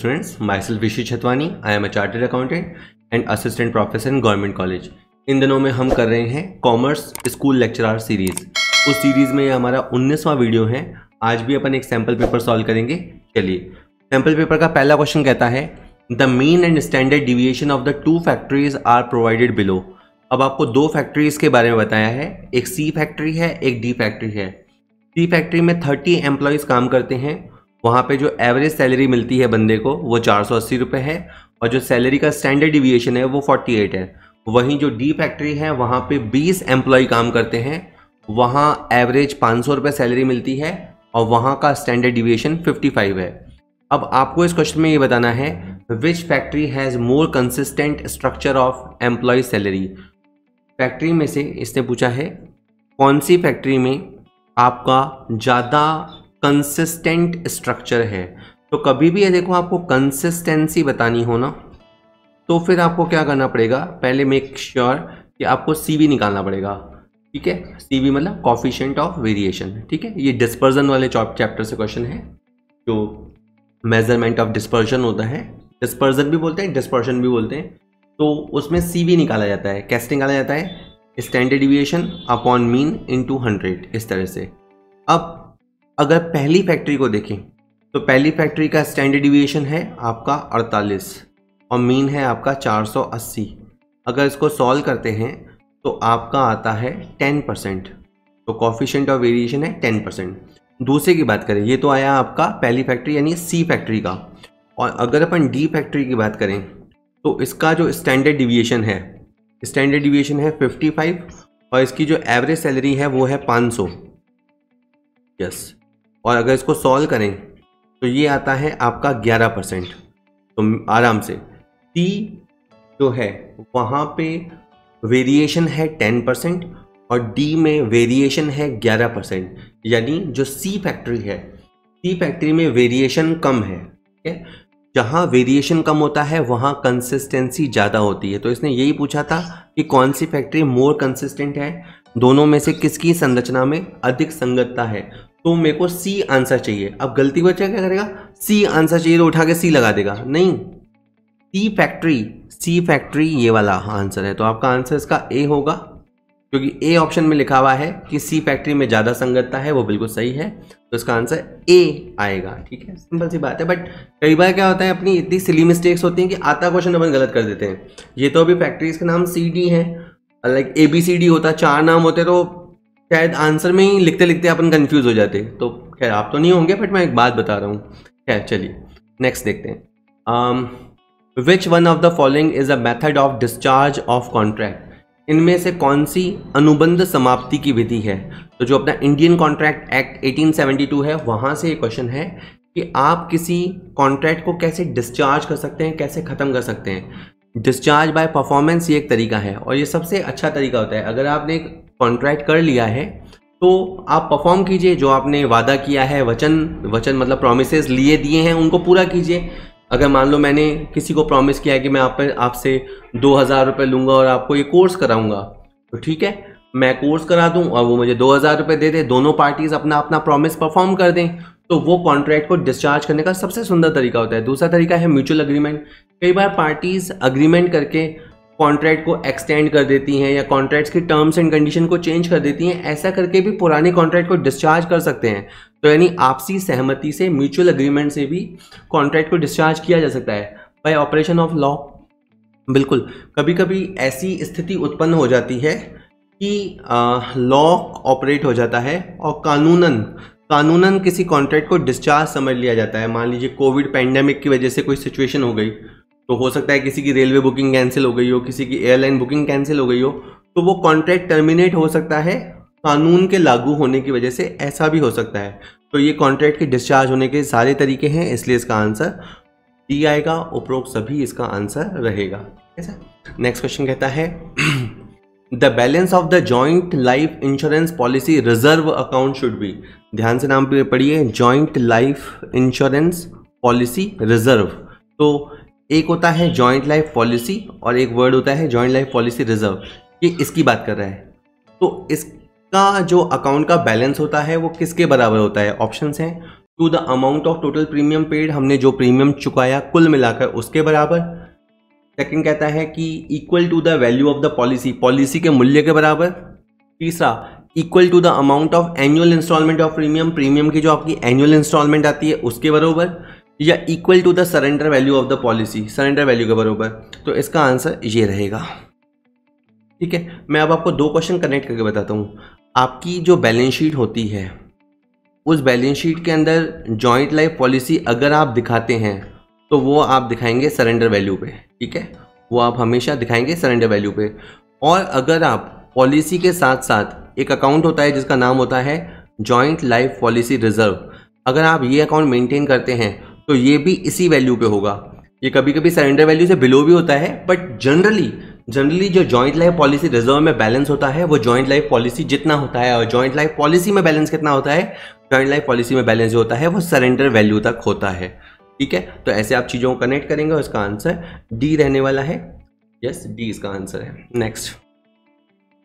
students, myself Rishi Chatwani. I am a chartered accountant and assistant professor in government college. इन दिनों में हम कर रहे हैं कॉमर्स स्कूल लेक्चरर सीरीज। उस सीरीज में ये हमारा 19वां वीडियो है। आज भी अपन एक सैम्पल पेपर सॉल्व करेंगे। चलिए, सैम्पल पेपर का पहला क्वेश्चन कहता है the mean and standard deviation of the two factories are provided below. अब आपको दो फैक्ट्रीज के बारे में बताया है, एक सी फैक्ट्री है, एक डी फैक्ट्री है। सी फैक्ट्री में 30 एम्प्लॉयज़ काम करते हैं। वहाँ पे जो एवरेज सैलरी मिलती है बंदे को वो 480 रुपये है और जो सैलरी का स्टैंडर्ड डिविएशन है वो 48 है। वहीं जो डी फैक्ट्री है वहाँ पे 20 एम्प्लॉय काम करते हैं, वहाँ एवरेज 500 रुपये सैलरी मिलती है और वहाँ का स्टैंडर्ड डिविएशन 55 है। अब आपको इस क्वेश्चन में ये बताना है which factory has more consistent structure of employ salary. Factory में से इसने पूछा है कौन सी फैक्ट्री में आपका ज़्यादा कंसिस्टेंट स्ट्रक्चर है। तो कभी भी ये देखो आपको कंसिस्टेंसी बतानी हो ना तो फिर आपको क्या करना पड़ेगा, पहले मेक श्योर कि आपको CV निकालना पड़ेगा। ठीक है, CV मतलब कोफिशिएंट ऑफ वेरिएशन। ठीक है, ये डिस्पर्जन वाले चैप्टर से क्वेश्चन है जो मेजरमेंट ऑफ डिस्पर्जन होता है। डिस्पर्जन भी बोलते हैं, डिस्पर्शन भी बोलते हैं। तो उसमें CV निकाला जाता है। कैसे निकाला जाता है? Standard deviation upon mean into 100, इस तरह से। अब अगर पहली फैक्ट्री को देखें तो पहली फैक्ट्री का स्टैंडर्ड डिविएशन है आपका 48 और मीन है आपका 480। अगर इसको सॉल्व करते हैं तो आपका आता है 10%। तो कोफिशिएंट ऑफ वेरिएशन है 10%। दूसरे की बात करें, ये तो आया आपका पहली फैक्ट्री यानी सी फैक्ट्री का। और अगर अपन डी फैक्ट्री की बात करें तो इसका जो स्टैंडर्ड डिविएशन है 55 और इसकी जो एवरेज सैलरी है वो है 500। यस, और अगर इसको सॉल्व करें तो ये आता है आपका 11%। तो आराम से सी जो है वहाँ पे वेरिएशन है 10% और डी में वेरिएशन है 11%। यानी जो सी फैक्ट्री है, सी फैक्ट्री में वेरिएशन कम है। ठीक है, जहाँ वेरिएशन कम होता है वहाँ कंसिस्टेंसी ज़्यादा होती है। तो इसने यही पूछा था कि कौन सी फैक्ट्री मोर कंसिस्टेंट है, दोनों में से किसकी संरचना में अधिक संगतता है। तो मेरे को सी आंसर चाहिए। अब गलती बच्चा क्या करेगा, सी आंसर चाहिए तो उठा के सी लगा देगा। नहीं, सी फैक्ट्री ये वाला आंसर है। तो आपका आंसर इसका ए होगा, क्योंकि ए ऑप्शन में लिखा हुआ है कि सी फैक्ट्री में ज़्यादा संगतता है, वो बिल्कुल सही है। तो इसका आंसर ए आएगा। ठीक है, सिंपल सी बात है। बट कई बार क्या होता है, अपनी इतनी सिली मिस्टेक्स होती हैं कि आता क्वेश्चन अपन गलत कर देते हैं। ये तो अभी फैक्ट्रीज के नाम CD है, लाइक ABCD होता, 4 नाम होते, तो शायद आंसर में ही लिखते लिखते अपन कंफ्यूज हो जाते। तो खैर आप तो नहीं होंगे, बट मैं एक बात बता रहा हूँ। खैर चलिए नेक्स्ट देखते हैं। Which one of the following is a method of discharge of contract. इनमें से कौन सी अनुबंध समाप्ति की विधि है। तो जो अपना इंडियन कॉन्ट्रैक्ट एक्ट 1872 है वहाँ से ये क्वेश्चन है कि आप किसी कॉन्ट्रैक्ट को कैसे डिस्चार्ज कर सकते हैं, कैसे ख़त्म कर सकते हैं। डिस्चार्ज बाय परफॉर्मेंस ये एक तरीका है और ये सबसे अच्छा तरीका होता है। अगर आपने एक कॉन्ट्रैक्ट कर लिया है तो आप परफॉर्म कीजिए, जो आपने वादा किया है, वचन मतलब प्रॉमिसेस लिए दिए हैं उनको पूरा कीजिए। अगर मान लो मैंने किसी को प्रॉमिस किया है कि मैं आपसे 2000 रुपये लूँगा और आपको ये कोर्स कराऊंगा, तो ठीक है, मैं कोर्स करा दूं और वो मुझे 2000 रुपये दे दे, दोनों पार्टीज अपना अपना प्रॉमिस परफॉर्म कर दें, तो वो कॉन्ट्रैक्ट को डिस्चार्ज करने का सबसे सुंदर तरीका होता है। दूसरा तरीका है म्यूचुअल अग्रीमेंट। कई बार पार्टीज अग्रीमेंट करके कॉन्ट्रैक्ट को एक्सटेंड कर देती हैं या कॉन्ट्रैक्ट्स की टर्म्स एंड कंडीशन को चेंज कर देती हैं। ऐसा करके भी पुराने कॉन्ट्रैक्ट को डिस्चार्ज कर सकते हैं। तो यानी आपसी सहमति से, म्यूचुअल अग्रीमेंट से भी कॉन्ट्रैक्ट को डिस्चार्ज किया जा सकता है बाय ऑपरेशन ऑफ लॉ। बिल्कुल, कभी कभी ऐसी स्थिति उत्पन्न हो जाती है कि लॉ ऑपरेट हो जाता है और कानूनन किसी कॉन्ट्रैक्ट को डिस्चार्ज समझ लिया जाता है। मान लीजिए कोविड पैंडेमिक की वजह से कोई सिचुएशन हो गई, तो हो सकता है किसी की रेलवे बुकिंग कैंसिल हो गई हो, किसी की एयरलाइन बुकिंग कैंसिल हो गई हो, तो वो कॉन्ट्रैक्ट टर्मिनेट हो सकता है कानून के लागू होने की वजह से। ऐसा भी हो सकता है। तो ये कॉन्ट्रैक्ट के डिस्चार्ज होने के सारे तरीके हैं, इसलिए इसका आंसर डी आएगा। उपरोक्त सभी इसका आंसर रहेगा। नेक्स्ट क्वेश्चन कहता है the balance of the joint life insurance policy reserve account should be. ध्यान से नाम पढ़िए, joint life insurance policy reserve. तो एक होता है जॉइंट लाइफ पॉलिसी और एक वर्ड होता है जॉइंट लाइफ पॉलिसी रिजर्व। ये इसकी बात कर रहा है। तो इसका जो अकाउंट का बैलेंस होता है वो किसके बराबर होता है? ऑप्शंस हैं। To the amount of total premium paid, हमने जो प्रीमियम चुकाया कुल मिलाकर उसके बराबर। सेकंड कहता है कि equal to the value of the policy, policy के मूल्य के बराबर। तीसरा equal to the amount of annual instalment of premium, premium की जो आपकी एनुअल इंस्टॉलमेंट आती है उसके बराबर, या equal to the surrender value of the policy, surrender value के बराबर। तो इसका आंसर ये रहेगा। ठीक है, मैं अब आपको दो क्वेश्चन कनेक्ट करके बताता हूँ। आपकी जो बैलेंस शीट होती है उस बैलेंस शीट के अंदर जॉइंट लाइफ पॉलिसी अगर आप दिखाते हैं तो वो आप दिखाएंगे सरेंडर वैल्यू पे। ठीक है, वो आप हमेशा दिखाएंगे सरेंडर वैल्यू पे। और अगर आप पॉलिसी के साथ साथ एक अकाउंट होता है जिसका नाम होता है जॉइंट लाइफ पॉलिसी रिजर्व, अगर आप ये अकाउंट मेंटेन करते हैं तो ये भी इसी वैल्यू पे होगा। ये कभी कभी सरेंडर वैल्यू से बिलो भी होता है, बट जनरली जो जॉइंट लाइफ पॉलिसी रिजर्व में बैलेंस होता है वो जॉइंट लाइफ पॉलिसी जितना होता है, और जॉइंट लाइफ पॉलिसी में बैलेंस कितना होता है, जॉइंट लाइफ पॉलिसी में बैलेंस जो होता है वो सरेंडर वैल्यू तक होता है। ठीक है, तो ऐसे आप चीज़ों को कनेक्ट करेंगे और इसका आंसर डी रहने वाला है। यस, डी इसका आंसर है।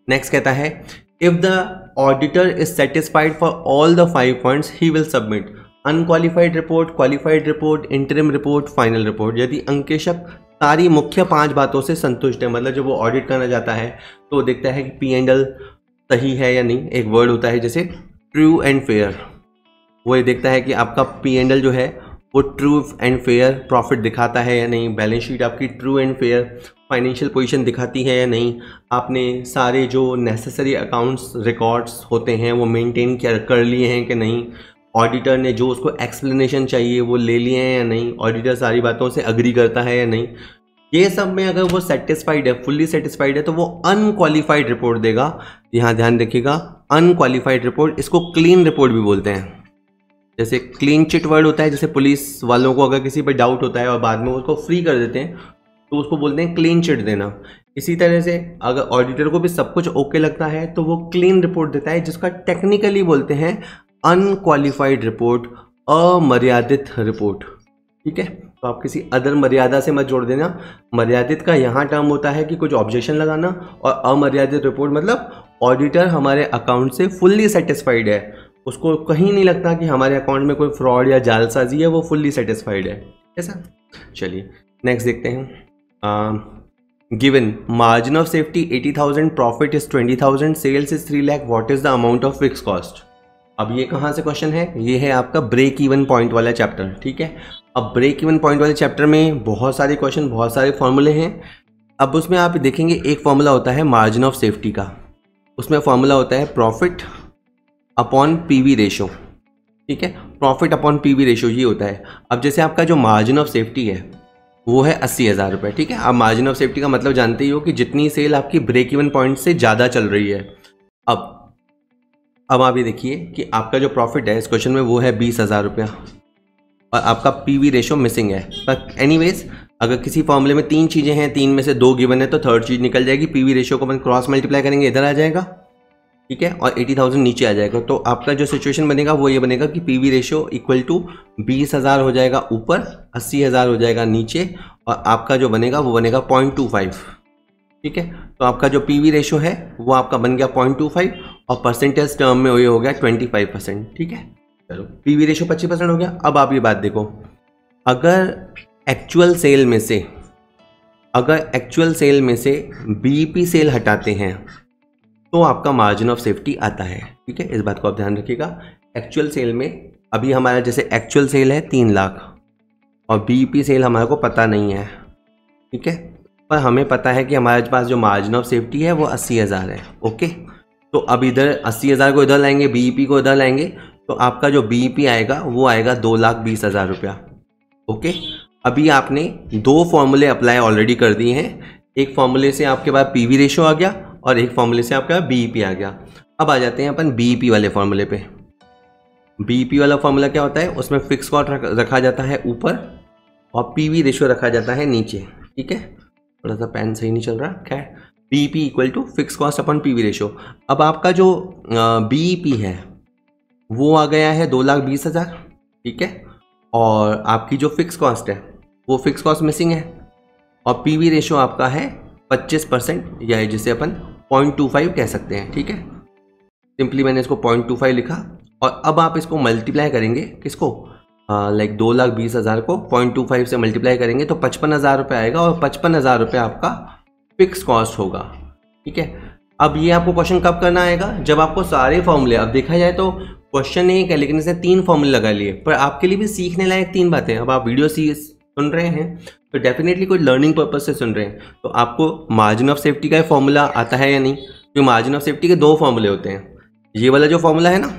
नेक्स्ट कहता है if the auditor is satisfied for all the 5 points he will submit unqualified report, qualified report, interim report, final report. यदि अंकेशक सारी मुख्य 5 बातों से संतुष्ट है, मतलब जब वो ऑडिट करना जाता है तो देखता है कि P&L सही है या नहीं। एक वर्ड होता है जैसे ट्रू एंड फेयर, वो ये देखता है कि आपका P&L जो है वो ट्रू एंड फेयर प्रॉफिट दिखाता है या नहीं, बैलेंस शीट आपकी true and fair financial position दिखाती है या नहीं, आपने सारे जो नेसेसरी अकाउंट्स रिकॉर्ड्स होते हैं वो मेंटेन कर लिए हैं कि नहीं, ऑडिटर ने जो उसको एक्सप्लेनेशन चाहिए वो ले लिए हैं या नहीं, ऑडिटर सारी बातों से अग्री करता है या नहीं। ये सब में अगर वो सेटिस्फाइड है, फुल्ली सेटिस्फाइड है, तो वो अनक्वालिफाइड रिपोर्ट देगा। यहाँ ध्यान रखिएगा, अनक्वालिफाइड रिपोर्ट, इसको क्लीन रिपोर्ट भी बोलते हैं। जैसे क्लीन चिट वर्ड होता है, जैसे पुलिस वालों को अगर किसी पर डाउट होता है और बाद में उसको फ्री कर देते हैं तो उसको बोलते हैं क्लीन चिट देना। इसी तरह से अगर ऑडिटर को भी सब कुछ ओके लगता है तो वो क्लीन रिपोर्ट देता है, जिसका टेक्निकली बोलते हैं अनक्वालिफाइड रिपोर्ट, अमर्यादित रिपोर्ट। ठीक है, तो आप किसी अदर मर्यादा से मत जोड़ देना। मर्यादित का यहाँ टर्म होता है कि कुछ ऑब्जेक्शन लगाना, और अमर्यादित रिपोर्ट मतलब ऑडिटर हमारे अकाउंट से फुल्ली सेटिस्फाइड है, उसको कहीं नहीं लगता कि हमारे अकाउंट में कोई फ्रॉड या जालसाजी है, वो फुल्ली सेटिस्फाइड है। ऐसा, चलिए नेक्स्ट देखते हैं। Given margin of safety 80,000, profit is 20,000, sales is 3 lakh, what is the amount of fix cost. अब ये कहाँ से क्वेश्चन है, ये है आपका ब्रेक इवन पॉइंट वाला चैप्टर। ठीक है, अब ब्रेक इवन पॉइंट वाले चैप्टर में बहुत सारे क्वेश्चन, बहुत सारे फॉर्मूले हैं। अब उसमें आप देखेंगे एक फॉर्मूला होता है मार्जिन ऑफ सेफ्टी का, उसमें फॉर्मूला होता है प्रॉफिट अपॉन पीवी रेशो। ठीक है, प्रॉफिट अपॉन पीवी रेशो ये होता है। अब जैसे आपका जो मार्जिन ऑफ सेफ्टी है वो है 80,000 रुपये। ठीक है, आप मार्जिन ऑफ सेफ्टी का मतलब जानते ही हो कि जितनी सेल आपकी ब्रेक इवन पॉइंट से ज़्यादा चल रही है। अब आप ये देखिए कि आपका जो प्रॉफिट है इस क्वेश्चन में वो है 20,000 रुपया, और आपका पीवी रेशो मिसिंग है। पर एनीवेज अगर किसी फॉर्मूले में 3 चीज़ें हैं, 3 में से 2 गिवन है तो थर्ड चीज़ निकल जाएगी। पीवी रेशो को अपन क्रॉस मल्टीप्लाई करेंगे, इधर आ जाएगा। ठीक है, और 80,000 नीचे आ जाएगा। तो आपका जो सिचुएशन बनेगा वो ये बनेगा कि पीवी रेशो इक्वल टू 20,000 हो जाएगा ऊपर, 80,000 हो जाएगा नीचे, और आपका जो बनेगा वो बनेगा 0.25। ठीक है, तो आपका जो पीवी रेशो है वो आपका बन गया 0.25, और परसेंटेज टर्म में ये हो गया 25%। ठीक है, चलो पीवी रेशो 25% हो गया। अब आप ये बात देखो, अगर एक्चुअल सेल में से बीईपी सेल हटाते हैं तो आपका मार्जिन ऑफ सेफ्टी आता है। ठीक है, इस बात को आप ध्यान रखिएगा। एक्चुअल सेल में अभी हमारा जैसे एक्चुअल सेल है 3 लाख, और बीईपी सेल हमारे को पता नहीं है। ठीक है, पर हमें पता है कि हमारे पास जो मार्जिन ऑफ सेफ्टी है वो 80,000 है। ओके, तो अब इधर 80,000 को इधर लाएंगे, बीईपी को इधर लाएंगे, तो आपका जो बीईपी आएगा वो आएगा 2,20,000 रुपया। ओके, अभी आपने 2 फॉर्मूले अप्लाई ऑलरेडी कर दिए हैं। एक फॉर्मूले से आपके पास पीवी रेशो आ गया और एक फॉर्मूले से आपका बीईपी आ गया। अब आ जाते हैं अपन बीईपी वाले फॉर्मूले पे। बीईपी वाला फॉर्मूला क्या होता है, उसमें फिक्स कॉस्ट रखा जाता है ऊपर और पीवी रेशो रखा जाता है नीचे। ठीक है, थोड़ा सा पेन सही नहीं चल रहा, खैर। BEP equal to fix cost upon PV ratio. अब आपका जो बीईपी है वो आ गया है 2,20,000। ठीक है, और आपकी जो फिक्स कॉस्ट है वो फिक्स कॉस्ट मिसिंग है, और पीवी रेशो आपका है 25%, या जिसे अपन 0.25 कह सकते हैं। ठीक है, सिंपली मैंने इसको 0.25 लिखा, और अब आप इसको मल्टीप्लाई करेंगे, किसको, लाइक 2,20,000 को 0.25 से मल्टीप्लाई करेंगे तो 55,000 रुपये आएगा, और 55,000 रुपये आपका फिक्स कॉस्ट होगा। ठीक है, अब ये आपको क्वेश्चन कब करना आएगा, जब आपको सारे फॉर्मूले, अब देखा जाए तो क्वेश्चन एक है लेकिन इसने 3 फॉर्मूले लगा लिए, पर आपके लिए भी सीखने लायक 3 बातें। अब आप वीडियो सुन रहे हैं तो डेफिनेटली कोई लर्निंग पर्पज से सुन रहे हैं, तो आपको मार्जिन ऑफ सेफ्टी का फॉर्मूला आता है या नहीं। तो मार्जिन ऑफ सेफ्टी के 2 फॉर्मूले होते हैं, ये वाला जो फॉर्मूला है ना,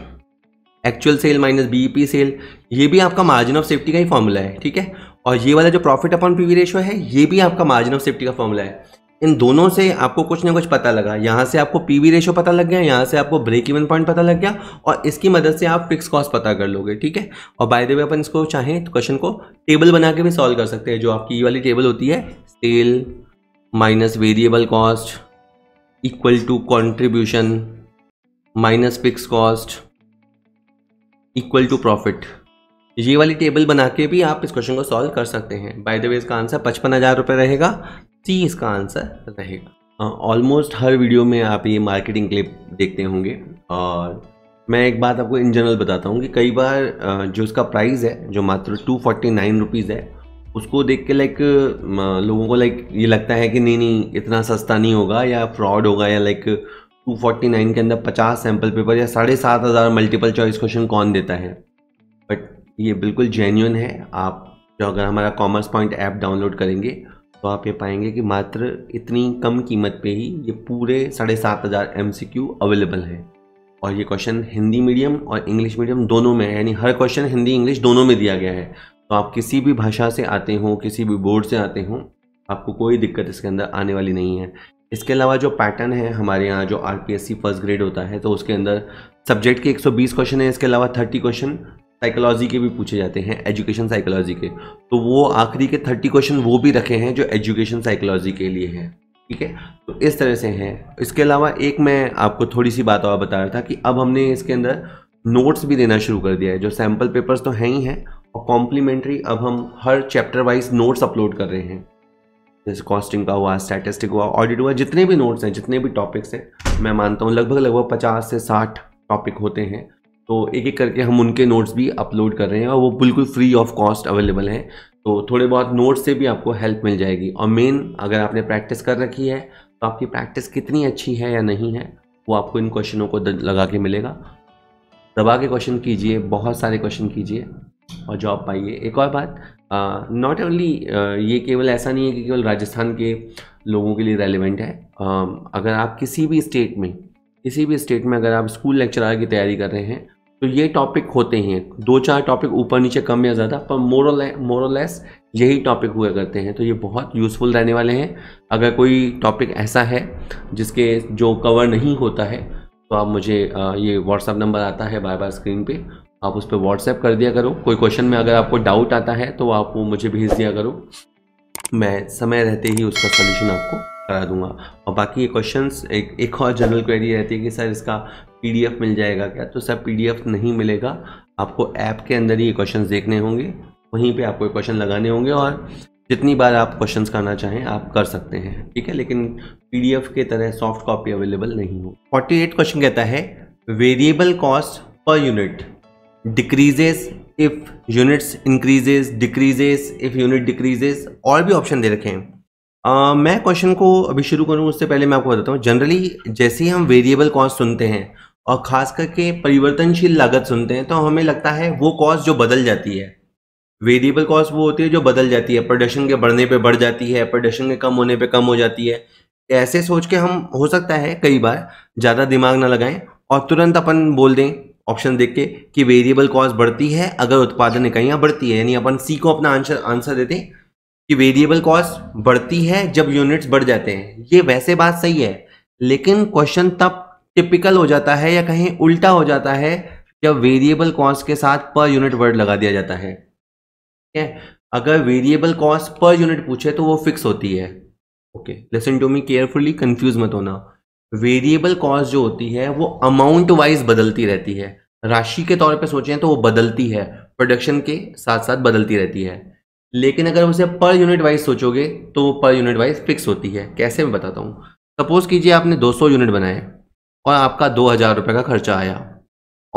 actual sale minus BEP sale, ये भी आपका मार्जिन ऑफ सेफ्टी का ही फॉर्मूला है। ठीक है, और ये वाला जो प्रॉफिट अपॉन पीवी रेशियो है, ये भी आपका मार्जिन ऑफ सेफ्टी का फॉर्मूला है। इन दोनों से आपको कुछ ना कुछ पता लगा, यहाँ से आपको पीवी रेशियो पता लग गया, यहाँ से आपको ब्रेक इवन पॉइंट पता लग गया, और इसकी मदद से आप फिक्स कॉस्ट पता कर लोगे। ठीक है, और बाय द वे अपन इसको चाहें तो क्वेश्चन को टेबल बना के भी सॉल्व कर सकते हैं, जो आपकी ये वाली टेबल होती है, sale minus variable cost equal to contribution minus fix cost equal to profit. ये वाली टेबल बना के भी आप इस क्वेश्चन को सॉल्व कर सकते हैं। बाय द वे इसका आंसर 55,000 रुपये रहेगा, सी इसका आंसर रहेगा। ऑलमोस्ट हर वीडियो में आप ये मार्केटिंग क्लिप देखते होंगे, और मैं एक बात आपको इन जनरल बताता हूँ कि कई बार जो इसका प्राइस है, जो मात्र 249 रुपीज़ है, उसको देख के लाइक लोगों को लाइक ये लगता है कि नहीं इतना सस्ता नहीं होगा या फ्रॉड होगा, या लाइक 249 के अंदर 50 सैम्पल पेपर या 7,500 मल्टीपल चॉइस क्वेश्चन कौन देता है। बट ये बिल्कुल जेन्युइन है। आप जो अगर हमारा कॉमर्स पॉइंट ऐप डाउनलोड करेंगे तो आप ये पाएंगे कि मात्र इतनी कम कीमत पे ही ये पूरे 7,500 MCQ अवेलेबल है, और ये क्वेश्चन हिंदी मीडियम और इंग्लिश मीडियम दोनों में है, यानी हर क्वेश्चन हिंदी इंग्लिश दोनों में दिया गया है। तो आप किसी भी भाषा से आते हो, किसी भी बोर्ड से आते हो, आपको कोई दिक्कत इसके अंदर आने वाली नहीं है। इसके अलावा जो पैटर्न है हमारे यहाँ, जो RPSC फर्स्ट ग्रेड होता है, तो उसके अंदर सब्जेक्ट के 120 क्वेश्चन है, इसके अलावा 30 क्वेश्चन साइकोलॉजी के भी पूछे जाते हैं, एजुकेशन साइकोलॉजी के, तो वो आखिरी के 30 क्वेश्चन वो भी रखे हैं जो एजुकेशन साइकोलॉजी के लिए हैं। ठीक है, तो इस तरह से है। इसके अलावा एक मैं आपको थोड़ी सी बात और बता रहा था कि अब हमने इसके अंदर नोट्स भी देना शुरू कर दिया है। जो सैम्पल पेपर्स तो हैं ही हैं, और कॉम्प्लीमेंट्री अब हम हर चैप्टर वाइज नोट्स अपलोड कर रहे हैं, जैसे कॉस्टिंग का हुआ, स्टैटिस्टिक हुआ, ऑडिट हुआ, जितने भी नोट्स हैं, जितने भी टॉपिक्स हैं, मैं मानता हूँ लगभग 50 से 60 टॉपिक होते हैं, तो एक एक करके हम उनके नोट्स भी अपलोड कर रहे हैं, और वो बिल्कुल फ्री ऑफ कॉस्ट अवेलेबल हैं। तो थोड़े बहुत नोट्स से भी आपको हेल्प मिल जाएगी। और मेन, अगर आपने प्रैक्टिस कर रखी है तो आपकी प्रैक्टिस कितनी अच्छी है या नहीं है, वो आपको इन क्वेश्चनों को लगा के मिलेगा। दबा के क्वेश्चन कीजिए, बहुत सारे क्वेश्चन कीजिए और जॉब पाइए। एक और बात, नॉट ओनली ये केवल ऐसा नहीं है कि केवल राजस्थान के लोगों के लिए रेलिवेंट है। अगर आप किसी भी स्टेट में अगर आप स्कूल लेक्चरर की तैयारी कर रहे हैं तो ये टॉपिक होते हैं, 2-4 टॉपिक ऊपर नीचे कम या ज़्यादा, पर मोर और लेस यही टॉपिक हुआ करते हैं। तो ये बहुत यूज़फुल रहने वाले हैं। अगर कोई टॉपिक ऐसा है जिसके जो कवर नहीं होता है तो आप मुझे ये व्हाट्सअप नंबर आता है बार स्क्रीन पे, आप उस पर व्हाट्सएप कर दिया करो। कोई क्वेश्चन में अगर आपको डाउट आता है तो आप वो मुझे भेज दिया करो, मैं समय रहते ही उसका सोल्यूशन आपको करा दूंगा। और बाकी ये क्वेश्चंस, एक और जनरल क्वेरी रहती है कि सर इसका PDF मिल जाएगा क्या, तो सर PDF नहीं मिलेगा, आपको ऐप के अंदर ही ये क्वेश्चंस देखने होंगे, वहीं पे आपको क्वेश्चन लगाने होंगे, और जितनी बार आप क्वेश्चंस करना चाहें आप कर सकते हैं। ठीक है, लेकिन PDF के तरह सॉफ्ट कॉपी अवेलेबल नहीं हो। 48 क्वेश्चन कहता है variable cost per unit decreases if units increases, decreases if unit decreases, और भी ऑप्शन दे रखे हैं। मैं क्वेश्चन को अभी शुरू करूँ उससे पहले मैं आपको बताता हूँ, जनरली जैसे ही हम वेरिएबल कॉस्ट सुनते हैं और खास करके परिवर्तनशील लागत सुनते हैं तो हमें लगता है वो कॉस्ट जो बदल जाती है। वेरिएबल कॉस्ट वो होती है जो बदल जाती है, प्रोडक्शन के बढ़ने पे बढ़ जाती है, प्रोडक्शन के कम होने पे कम हो जाती है। ऐसे सोच के हम, हो सकता है कई बार ज़्यादा दिमाग ना लगाएं और तुरंत अपन बोल दें ऑप्शन देख के कि वेरिएबल कॉस्ट बढ़ती है अगर उत्पादन इकाइयाँ बढ़ती है, यानी अपन सी को अपना आंसर देते हैं कि वेरिएबल कॉस्ट बढ़ती है जब यूनिट्स बढ़ जाते हैं। ये वैसे बात सही है, लेकिन क्वेश्चन तब टिपिकल हो जाता है या कहीं उल्टा हो जाता है जब वेरिएबल कॉस्ट के साथ पर यूनिट वर्ड लगा दिया जाता है। ठीक है, अगर वेरिएबल कॉस्ट पर यूनिट पूछे तो वो फिक्स होती है। Okay, listen to me carefully, confuse मत होना। वेरिएबल कॉस्ट जो होती है वो अमाउंट वाइज बदलती रहती है, राशि के तौर पे सोचें तो वो बदलती है, प्रोडक्शन के साथ साथ बदलती रहती है। लेकिन अगर उसे पर यूनिट वाइज सोचोगे तो वो पर यूनिट वाइज फिक्स होती है। कैसे, मैं बताता हूँ। सपोज कीजिए आपने 200 यूनिट बनाए और आपका 2,000 रुपये का खर्चा आया,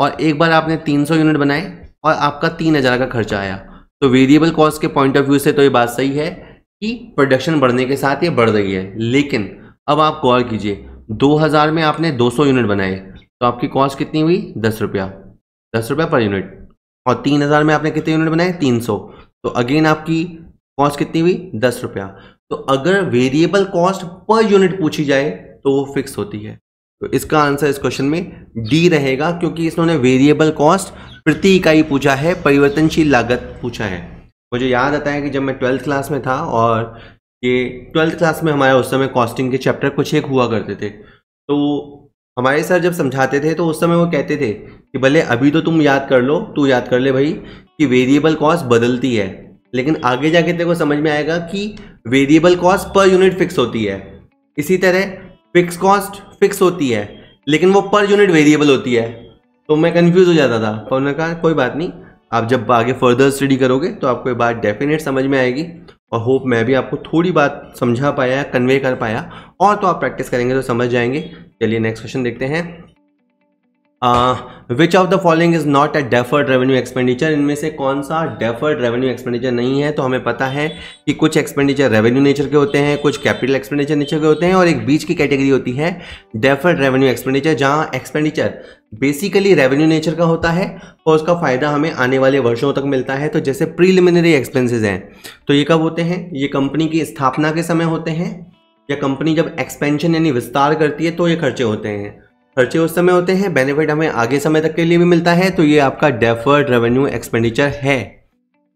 और एक बार आपने 300 यूनिट बनाए और आपका 3000 का खर्चा आया, तो वेरिएबल कॉस्ट के पॉइंट ऑफ व्यू से तो ये बात सही है कि प्रोडक्शन बढ़ने के साथ ये बढ़ रही है। लेकिन अब आप गौर कीजिए, 2000 में आपने 200 यूनिट बनाए तो आपकी कॉस्ट कितनी हुई? 10 रुपया, 10 रुपया पर यूनिट। और 3000 में आपने कितने यूनिट बनाए? 300, तो अगेन आपकी कॉस्ट कितनी हुई? 10 रुपया। तो अगर वेरिएबल कॉस्ट पर यूनिट पूछी जाए तो वो फिक्स होती है। तो इसका आंसर इस क्वेश्चन में डी रहेगा, क्योंकि इसने वेरिएबल कॉस्ट प्रति इकाई पूछा है, परिवर्तनशील लागत पूछा है। मुझे याद आता है कि जब मैं 12th क्लास में था और ये 12th क्लास में हमारा उस समय कॉस्टिंग के चैप्टर कुछ एक हुआ करते थे, तो हमारे सर जब समझाते थे तो उस समय वो कहते थे कि भले अभी तो तुम याद कर लो, तू याद कर ले भाई, कि वेरिएबल कॉस्ट बदलती है, लेकिन आगे जाके तेरे को समझ में आएगा कि variable cost per unit fix होती है। इसी तरह फिक्स कॉस्ट फिक्स होती है लेकिन वो पर यूनिट वेरिएबल होती है। तो मैं कंफ्यूज हो जाता था, पर उन्होंने कहा कोई बात नहीं, आप जब आगे फर्दर स्टडी करोगे तो आपको ये बात डेफिनेट समझ में आएगी। और होप मैं भी आपको थोड़ी बात समझा पाया, कन्वे कर पाया, और तो आप प्रैक्टिस करेंगे तो समझ जाएंगे। चलिए नेक्स्ट क्वेश्चन देखते हैं। Which of the following is not a deferred revenue expenditure? इनमें से कौन सा डेफर्ड रेवेन्यू एक्सपेंडिचर नहीं है? तो हमें पता है कि कुछ एक्सपेंडिचर रेवेन्यू नेचर के होते हैं, कुछ कैपिटल एक्सपेंडिचर नेचर के होते हैं, और एक बीच की कैटेगरी होती है डेफर्ड रेवेन्यू एक्सपेंडिचर, जहां एक्सपेंडिचर बेसिकली रेवेन्यू नेचर का होता है और उसका फायदा हमें आने वाले वर्षों तक मिलता है। तो जैसे प्रीलिमिनरी एक्सपेंसेस हैं, तो ये कब होते हैं? ये कंपनी की स्थापना के समय होते हैं, या कंपनी जब एक्सपेंशन यानी विस्तार करती है तो ये खर्चे होते हैं। खर्चे उस समय होते हैं, बेनिफिट हमें आगे समय तक के लिए भी मिलता है, तो ये आपका डेफर्ड रेवेन्यू एक्सपेंडिचर है।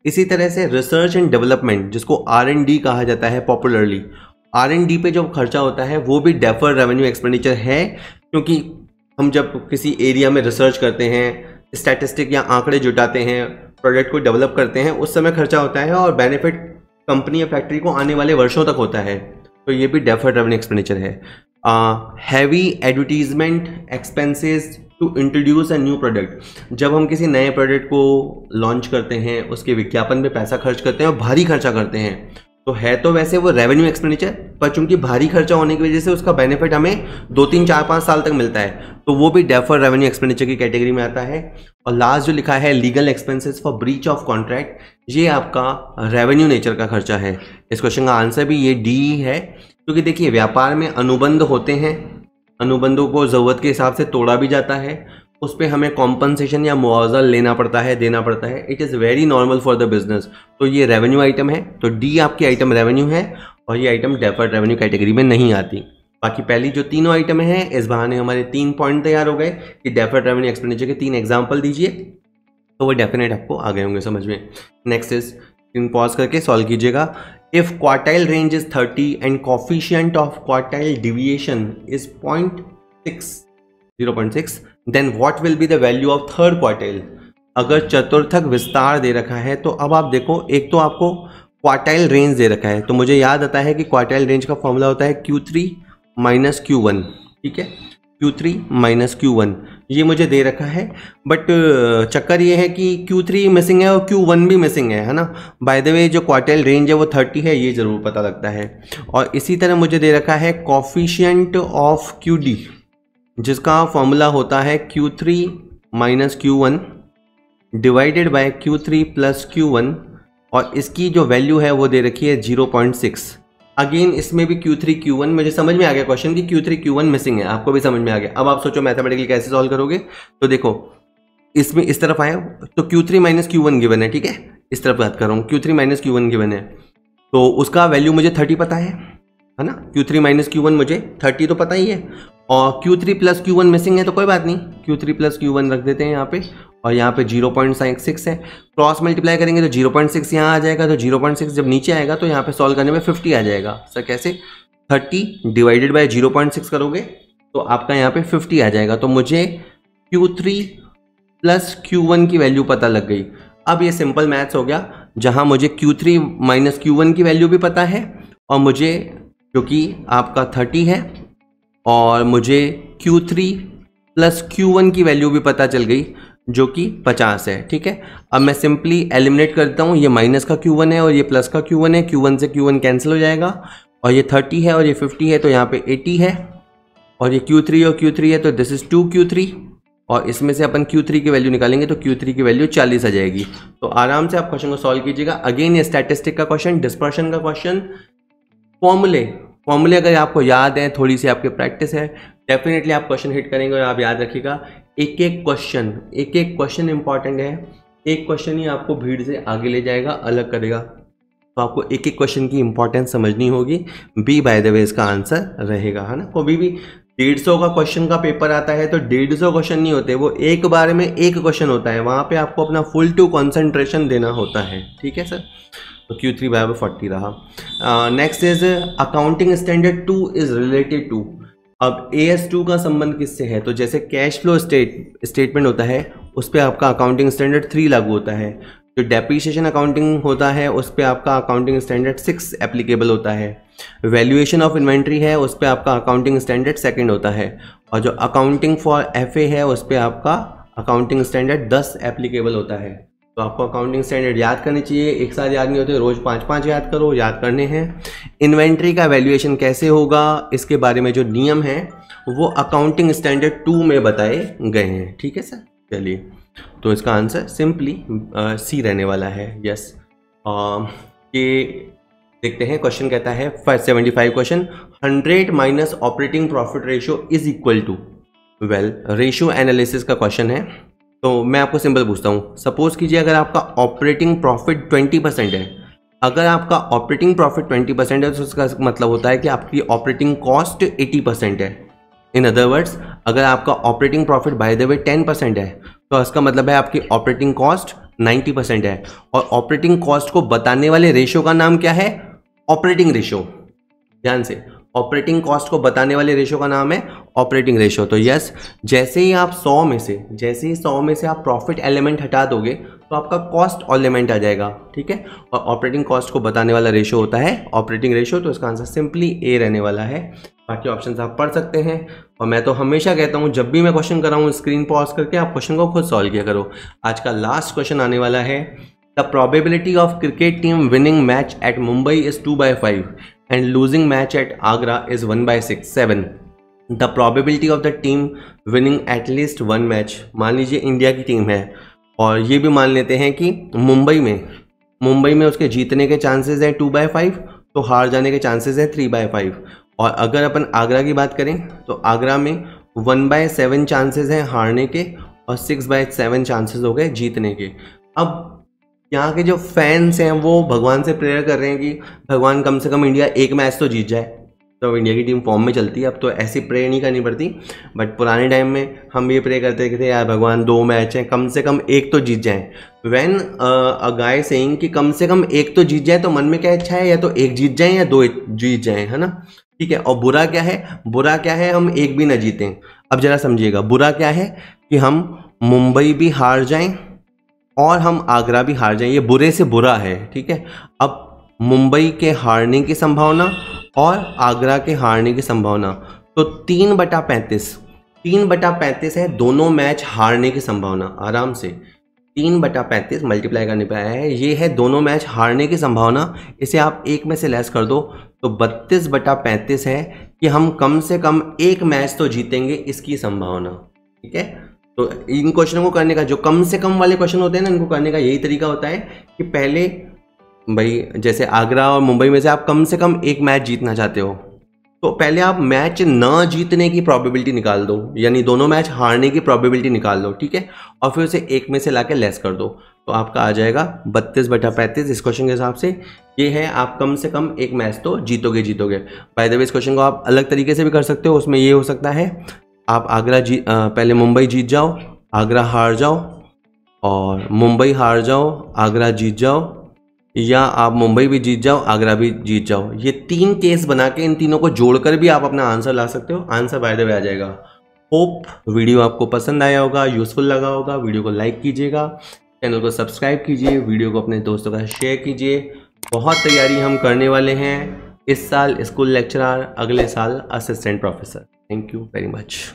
इसी तरह से रिसर्च एंड डेवलपमेंट, जिसको R&D कहा जाता है पॉपुलरली, R&D पे जो खर्चा होता है वो भी डेफर्ड रेवेन्यू एक्सपेंडिचर है, क्योंकि हम जब किसी एरिया में रिसर्च करते हैं, स्टैटिस्टिक या आंकड़े जुटाते हैं, प्रोडक्ट को डेवलप करते हैं, उस समय खर्चा होता है और बेनिफिट कंपनी या फैक्ट्री को आने वाले वर्षों तक होता है। तो ये भी डेफर्ड रेवेन्यू एक्सपेंडिचर है। Heavy advertisement expenses to introduce a new product, जब हम किसी नए प्रोडक्ट को लॉन्च करते हैं, उसके विज्ञापन पे पैसा खर्च करते हैं और भारी खर्चा करते हैं, तो है तो वैसे वो रेवेन्यू एक्सपेंडिचर, पर चूंकि भारी खर्चा होने की वजह से उसका बेनिफिट हमें 2, 3, 4, 5 साल तक मिलता है, तो वो भी डेफर्ड रेवेन्यू एक्सपेंडिचर की कैटेगरी में आता है। और लास्ट जो लिखा है legal expenses for breach of contract, ये आपका रेवेन्यू नेचर का खर्चा है। इस क्वेश्चन का आंसर भी ये डी है, क्योंकि देखिए व्यापार में अनुबंध होते हैं, अनुबंधों को ज़रूरत के हिसाब से तोड़ा भी जाता है, उस पर हमें कॉम्पनसेशन या मुआवजा लेना पड़ता है, देना पड़ता है। It is very normal for the business. तो ये रेवेन्यू आइटम है, तो डी आपकी आइटम रेवेन्यू है, और ये आइटम डेफर्ड रेवेन्यू कैटेगरी में नहीं आती। बाकी पहली जो तीनों आइटम हैं, इस बहाने हमारे 3 पॉइंट तैयार हो गए कि डेफर्ड रेवेन्यू एक्सपेंडिचर के 3 एग्जाम्पल दीजिए, तो वो डेफिनेट आपको आ गए होंगे समझ में। नेक्स्ट इज, पॉज करके सॉल्व कीजिएगा। If quartile range is 30 and coefficient of quartile deviation is 0.6, then what will be the value of third quartile? अगर चतुर्थक विस्तार दे रखा है तो अब आप देखो, एक तो आपको क्वार्टाइल रेंज दे रखा है, तो मुझे याद आता है कि क्वार्टाइल रेंज का फॉर्मूला होता है Q3 माइनस Q1, ठीक है, Q3 माइनस Q1, ये मुझे दे रखा है। बट चक्कर ये है कि Q3 मिसिंग है और Q1 भी मिसिंग है ना। बाय द वे जो क्वार्टाइल रेंज है वो 30 है, ये ज़रूर पता लगता है। और इसी तरह मुझे दे रखा है कोफिशिएंट ऑफ QD, जिसका फॉर्मूला होता है Q3 minus Q1 divided by Q3 plus Q1, और इसकी जो वैल्यू है वो दे रखी है 0.6। अगेन इसमें भी Q3 Q1, मुझे समझ में आ गया क्वेश्चन कि Q3 Q1 मिसिंग है, आपको भी समझ में आ गया। अब आप सोचो मैथमेटिकली कैसे सॉल्व करोगे। तो देखो इसमें इस तरफ आए तो Q3 माइनस Q1 गिवन है, ठीक है, इस तरफ बात कर रहा हूँ, Q3 माइनस Q1 गिवन है, तो उसका वैल्यू मुझे 30 पता है ना। Q3 माइनस Q1 मुझे 30 तो पता ही है, और Q3 प्लस Q1 मिसिंग है, तो कोई बात नहीं, Q3 प्लस Q1 रख देते हैं यहाँ पे, और यहाँ पे 0.6 है, क्रॉस मल्टीप्लाई करेंगे तो 0.6 यहाँ आ जाएगा, तो 0.6 जब नीचे आएगा तो यहाँ पे सॉल्व करने में 50 आ जाएगा। सर कैसे? 30 डिवाइडेड बाय 0.6 करोगे तो आपका यहाँ पे 50 आ जाएगा। तो मुझे Q3 प्लस Q1 की वैल्यू पता लग गई। अब ये सिंपल मैथ्स हो गया, जहाँ मुझे Q3 माइनस Q1 की वैल्यू भी पता है, और मुझे क्योंकि आपका 30 है और मुझे Q3 प्लस Q1 की वैल्यू भी पता चल गई जो कि 50 है, ठीक है। अब मैं सिंपली एलिमिनेट करता हूँ, ये माइनस का Q1 है और ये प्लस का Q1 है, Q1 से Q1 कैंसिल हो जाएगा, और ये 30 है और ये 50 है, तो यहाँ पे 80 है, और ये Q3 और Q3 है, तो दिस इज 2Q3, और इसमें से अपन Q3 की वैल्यू निकालेंगे तो Q3 की वैल्यू 40 आ जाएगी। तो आराम से आप क्वेश्चन को सॉल्व कीजिएगा। अगेन ये स्टैटिस्टिक का क्वेश्चन, डिस्पर्शन का क्वेश्चन, फॉर्मूले अगर आपको याद है, थोड़ी सी आपकी प्रैक्टिस है, डेफिनेटली आप क्वेश्चन हिट करेंगे। और आप याद रखिएगा एक एक क्वेश्चन इंपॉर्टेंट है। एक क्वेश्चन ही आपको भीड़ से आगे ले जाएगा, अलग करेगा। तो आपको एक एक क्वेश्चन की इंपॉर्टेंस समझनी होगी। बी बाय द वे इसका आंसर रहेगा, है ना। कभी भी 150 का क्वेश्चन का पेपर आता है तो 150 क्वेश्चन नहीं होते, वो एक बार में एक क्वेश्चन होता है। वहाँ पे आपको अपना फुल टू कंसंट्रेशन देना होता है, ठीक है सर। तो Q3 बाय 40 रहा। Next is accounting standard 2 is related to. अब AS2 का संबंध किससे है? तो जैसे कैश फ्लो स्टेटमेंट होता है उस पर आपका अकाउंटिंग स्टैंडर्ड 3 लागू होता है। जो डेप्रीशिएशन अकाउंटिंग होता है उस पर आपका अकाउंटिंग स्टैंडर्ड 6 एप्लीकेबल होता है। वैल्यूएशन ऑफ इन्वेंट्री है उस पर आपका अकाउंटिंग स्टैंडर्ड 2 होता है। और जो अकाउंटिंग फॉर FA है उस पर आपका अकाउंटिंग स्टैंडर्ड 10 एप्लीकेबल होता है। तो आपको अकाउंटिंग स्टैंडर्ड याद करनी चाहिए, एक साथ याद नहीं होते, रोज 5-5 याद करो, याद करने हैं। इन्वेंट्री का वैल्यूएशन कैसे होगा इसके बारे में जो नियम है वो अकाउंटिंग स्टैंडर्ड 2 में बताए गए हैं, ठीक है सर। चलिए, तो इसका आंसर सिंपली C रहने वाला है। यस, ये देखते हैं। क्वेश्चन कहता है 75 question, 100 minus operating profit ratio is equal to. Well, ratio analysis का क्वेश्चन है। तो मैं आपको सिंपल पूछता हूँ, सपोज कीजिए अगर आपका ऑपरेटिंग प्रॉफिट 20% है, अगर आपका ऑपरेटिंग प्रॉफिट 20% है तो उसका मतलब होता है कि आपकी ऑपरेटिंग कॉस्ट 80% है। इन अदर वर्ड्स, अगर आपका operating profit by the way 10% है तो इसका मतलब है आपकी ऑपरेटिंग कॉस्ट 90% है। और ऑपरेटिंग कॉस्ट को बताने वाले रेशियो का नाम क्या है? Operating ratio. ध्यान से, ऑपरेटिंग कॉस्ट को बताने वाले रेशियो का नाम है ऑपरेटिंग रेशियो। तो यस, जैसे ही आप 100 में से आप प्रॉफिट एलिमेंट हटा दोगे तो आपका कॉस्ट एलिमेंट आ जाएगा, ठीक है। और ऑपरेटिंग कॉस्ट को बताने वाला रेशियो होता है ऑपरेटिंग रेशियो। तो इसका आंसर सिंपली A रहने वाला है। बाकी ऑप्शंस आप पढ़ सकते हैं। और मैं तो हमेशा कहता हूँ जब भी मैं क्वेश्चन कराऊँ स्क्रीन पॉज करके आप क्वेश्चन को खुद सॉल्व किया करो। आज का लास्ट क्वेश्चन आने वाला है, the probability of cricket team winning match at Mumbai is 2/5 and losing match at Agra is 1/6. 7. The probability of the team winning at least one match. मान लीजिए इंडिया की टीम है और ये भी मान लेते हैं कि मुंबई में उसके जीतने के चांसेस हैं 2/5, तो हार जाने के चांसेस हैं 3/5। और अगर अपन आगरा की बात करें तो आगरा में 1/7 चांसेस हैं हारने के और 6/7 चांसेस हो गए जीतने के। अब यहाँ के जो फैंस हैं वो भगवान से प्रेयर कर रहे हैं कि भगवान कम से कम इंडिया एक मैच तो जीत जाए। तो इंडिया की टीम फॉर्म में चलती है, अब तो ऐसी प्रे नहीं करनी पड़ती। बट पुराने टाइम में हम ये प्रे करते थे यार भगवान 2 मैच हैं, कम से कम एक तो जीत जाए। व्हेन अ गाय सेइंग कि कम से कम एक तो जीत जाए, तो मन में क्या इच्छा है? या तो एक जीत जाए या 2 जीत जाए, है ना, ठीक है। और बुरा क्या है? हम एक भी ना जीतें। अब जरा समझिएगा, बुरा क्या है कि हम मुंबई भी हार जाएं और हम आगरा भी हार जाएं, ये बुरे से बुरा है, ठीक है। अब मुंबई के हारने की संभावना और आगरा के हारने की संभावना, तो 3/35 है दोनों मैच हारने की संभावना। आराम से 3/35 मल्टीप्लाई करने पे आया है, ये है दोनों मैच हारने की संभावना। इसे आप एक में से लेस कर दो तो 32/35 है कि हम कम से कम एक मैच तो जीतेंगे, इसकी संभावना, ठीक है। तो इन क्वेश्चनों को करने का, जो कम से कम वाले क्वेश्चन होते हैं ना, इनको करने का यही तरीका होता है कि पहले भाई जैसे आगरा और मुंबई में से आप कम से कम एक मैच जीतना चाहते हो तो पहले आप मैच न जीतने की प्रोबेबिलिटी निकाल दो, यानी दोनों मैच हारने की प्रोबेबिलिटी निकाल दो, ठीक है। और फिर उसे एक में से लाके लेस कर दो तो आपका आ जाएगा 32/35 इस क्वेश्चन के हिसाब से। ये है आप कम से कम एक मैच तो जीतोगे। बाय द वे इस क्वेश्चन को आप अलग तरीके से भी कर सकते हो। उसमें ये हो सकता है आप पहले मुंबई जीत जाओ, आगरा हार जाओ, और मुंबई हार जाओ, आगरा जीत जाओ, या आप मुंबई भी जीत जाओ, आगरा भी जीत जाओ। ये 3 केस बना के इन तीनों को जोड़कर भी आप अपना आंसर ला सकते हो। आंसर बाय द वे आ जाएगा। होप वीडियो आपको पसंद आया होगा, यूजफुल लगा होगा। वीडियो को लाइक कीजिएगा, चैनल को सब्सक्राइब कीजिए, वीडियो को अपने दोस्तों का शेयर कीजिए। बहुत तैयारी हम करने वाले हैं, इस साल स्कूल लेक्चरर, अगले साल assistant professor. Thank you very much.